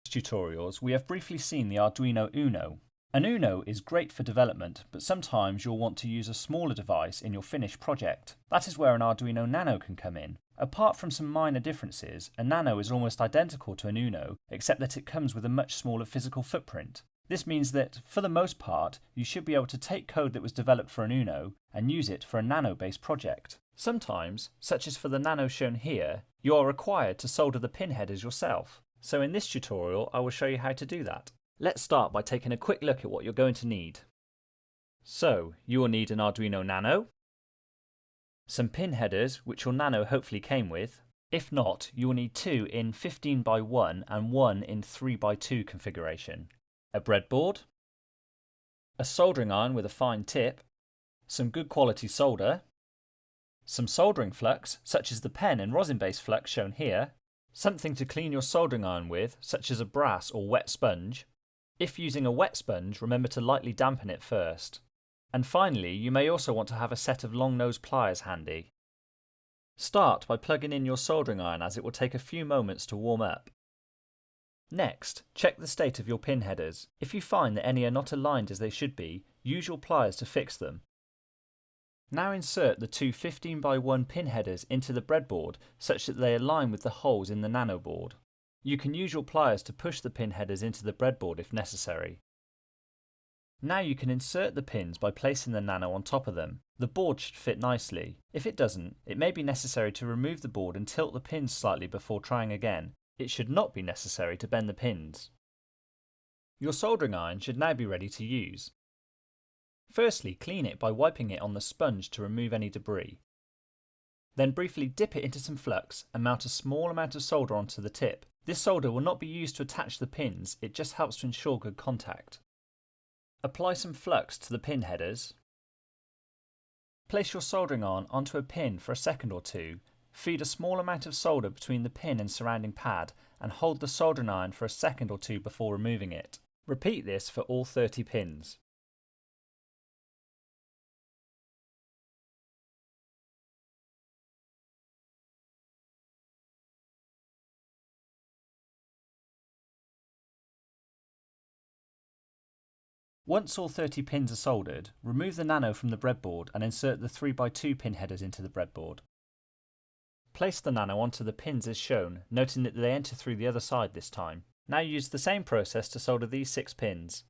Tutorials, we have briefly seen the Arduino Uno. An Uno is great for development, but sometimes you'll want to use a smaller device in your finished project. That is where an Arduino Nano can come in. Apart from some minor differences, a Nano is almost identical to an Uno, except that it comes with a much smaller physical footprint. This means that, for the most part, you should be able to take code that was developed for an Uno and use it for a Nano-based project. Sometimes, such as for the Nano shown here, you are required to solder the pin headers yourself. So in this tutorial, I will show you how to do that. Let's start by taking a quick look at what you're going to need. So, you will need an Arduino Nano, some pin headers, which your Nano hopefully came with. If not, you will need 2 in 15x1 and 1 in 3x2 configuration, a breadboard, a soldering iron with a fine tip, some good quality solder, some soldering flux, such as the pen and rosin-based flux shown here, something to clean your soldering iron with, such as a brass or wet sponge. If using a wet sponge, remember to lightly dampen it first. And finally, you may also want to have a set of long-nose pliers handy. Start by plugging in your soldering iron, as it will take a few moments to warm up. Next, check the state of your pin headers. If you find that any are not aligned as they should be, use your pliers to fix them. Now insert the two 15x1 pin headers into the breadboard such that they align with the holes in the Nano board. You can use your pliers to push the pin headers into the breadboard if necessary. Now you can insert the pins by placing the Nano on top of them. The board should fit nicely. If it doesn't, it may be necessary to remove the board and tilt the pins slightly before trying again. It should not be necessary to bend the pins. Your soldering iron should now be ready to use. Firstly, clean it by wiping it on the sponge to remove any debris. Then briefly dip it into some flux and mount a small amount of solder onto the tip. This solder will not be used to attach the pins, it just helps to ensure good contact. Apply some flux to the pin headers. Place your soldering iron onto a pin for a second or two. Feed a small amount of solder between the pin and surrounding pad and hold the soldering iron for a second or two before removing it. Repeat this for all 30 pins. Once all 30 pins are soldered, remove the Nano from the breadboard and insert the 3x2 pin headers into the breadboard. Place the Nano onto the pins as shown, noting that they enter through the other side this time. Now use the same process to solder these 6 pins.